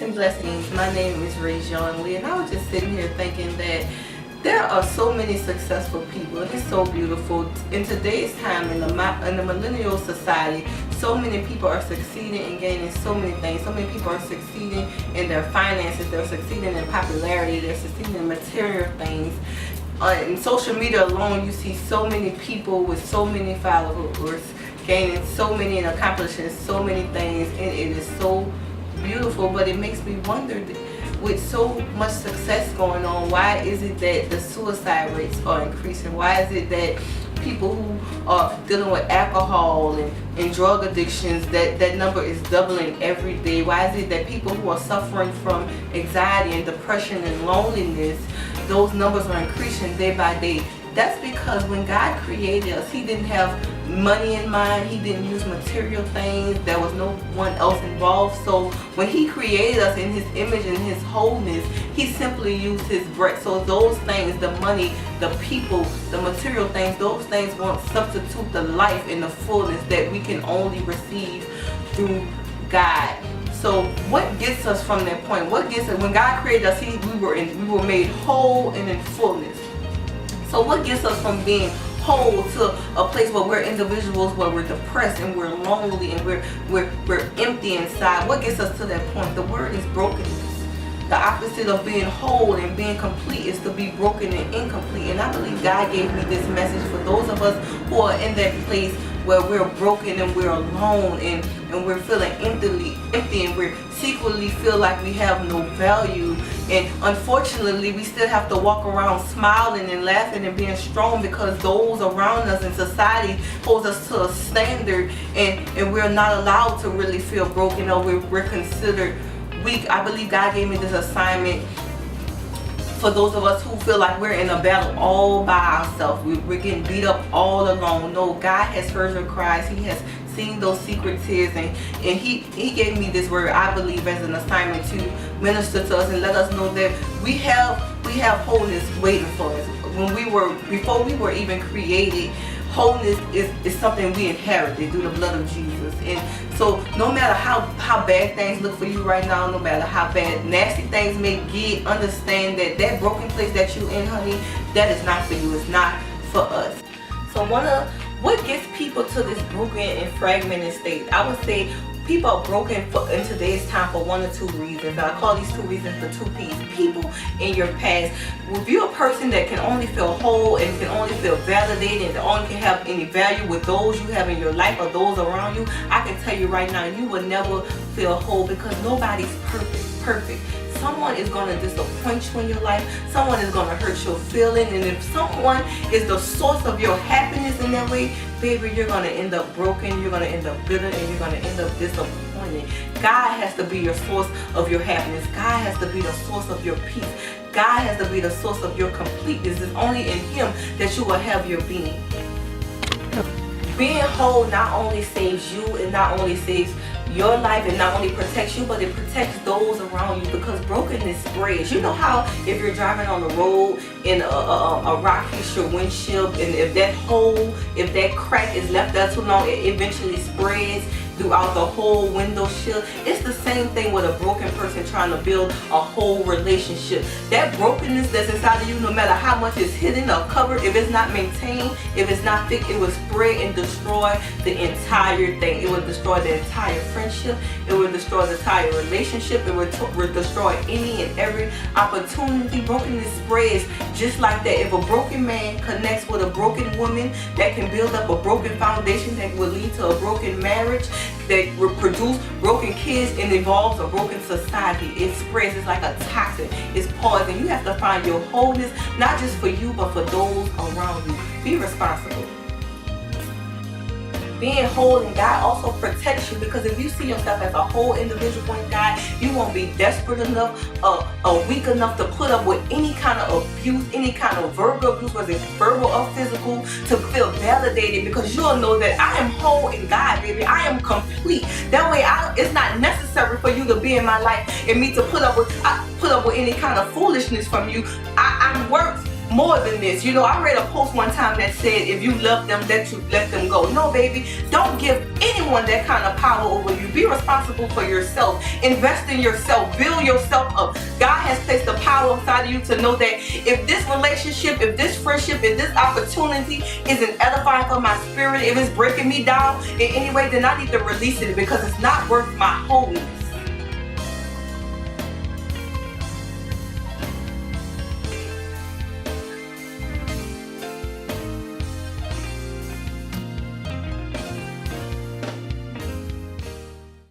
Peace and blessings. My name is Ray Jean Lee, and I was just sitting here thinking that there are so many successful people, and it's so beautiful. In today's time, in the millennial society, so many people are succeeding and gaining so many things. So many people are succeeding in their finances, they're succeeding in popularity, they're succeeding in material things. In social media alone, you see so many people with so many followers gaining so many and accomplishing so many things, and it is so beautiful. But it makes me wonder, with so much success going on, why is it that the suicide rates are increasing? Why is it that people who are dealing with alcohol and drug addictions, that number is doubling every day? Why is it that people who are suffering from anxiety and depression and loneliness, those numbers are increasing day by day? That's because when God created us, He didn't have money in mind. He didn't use material things. There was no one else involved. So when He created us in His image and His wholeness, He simply used His breath. So those things, the money, the people, the material things, those things won't substitute the life and the fullness that we can only receive through God. So what gets us from that point? What gets us, when God created us, we were made whole and in fullness. So what gets us from being whole to a place where we're individuals, where we're depressed and we're lonely and we're empty inside? What gets us to that point? The word is brokenness. The opposite of being whole and being complete is to be broken and incomplete. And I believe God gave me this message for those of us who are in that place where we're broken and we're alone and we're feeling empty and we secretly feel like we have no value. And unfortunately, we still have to walk around smiling and laughing and being strong because those around us in society holds us to a standard, and we're not allowed to really feel broken, or we're considered weak. I believe God gave me this assignment for those of us who feel like we're in a battle all by ourselves. We're getting beat up all alone. No, God has heard your cries. He has seen those secret tears, and he gave me this word, I believe, as an assignment to minister to us and let us know that we have wholeness waiting for us. Before we were even created, wholeness is something we inherited through the blood of Jesus. And so no matter how bad things look for you right now, no matter how bad nasty things may get, understand that broken place that you in, honey, that is not for you. It's not for us. So what gets people to this broken and fragmented state? I would say people are broken in today's time for one or two reasons. I call these two reasons the two P's. People in your past. If you're a person that can only feel whole and can only feel validated and only can have any value with those you have in your life or those around you, I can tell you right now, you will never feel whole because nobody's perfect. Someone is going to disappoint you in your life. Someone is going to hurt your feeling. And if someone is the source of your happiness in that way, baby, you're going to end up broken. You're going to end up bitter, and you're going to end up disappointed. God has to be your source of your happiness. God has to be the source of your peace. God has to be the source of your completeness. It's only in Him that you will have your being. Being whole not only saves you, and not only saves your life, and not only protects you, but it protects those around you, because brokenness spreads. You know how if you're driving on the road and a rock hits your windshield, and if that crack is left there too long, it eventually spreads throughout the whole window shield. It's the same thing with a broken person trying to build a whole relationship. That brokenness that's inside of you, no matter how much is hidden or covered, if it's not maintained, if it's not thick, it will spread and destroy the entire thing. It will destroy the entire friendship. It will destroy the entire relationship. It will destroy any and every opportunity. Brokenness spreads just like that. If a broken man connects with a broken woman, that can build up a broken foundation that will lead to a broken marriage, that will produce broken kids, and evolves a broken society. It spreads. It's like a toxin. It's poison. You have to find your wholeness, not just for you, but for those around you. Be responsible. Being whole in God also protects you, because if you see yourself as a whole individual in God, you won't be desperate enough or weak enough to put up with any kind of abuse, any kind of verbal abuse, whether it's verbal or physical, to feel validated, because you'll know that I am whole in God, baby. I am complete. That way, it's not necessary for you to be in my life and me to put up with any kind of foolishness from you. I'm worth more than this. You know, I read a post one time that said, if you love them, let them go. No, baby, don't give anyone that kind of power over you. Be responsible for yourself. Invest in yourself. Build yourself up. God has placed the power inside of you to know that if this relationship, if this friendship, if this opportunity isn't edifying for my spirit, if it's breaking me down in any way, then I need to release it because it's not worth my wholeness.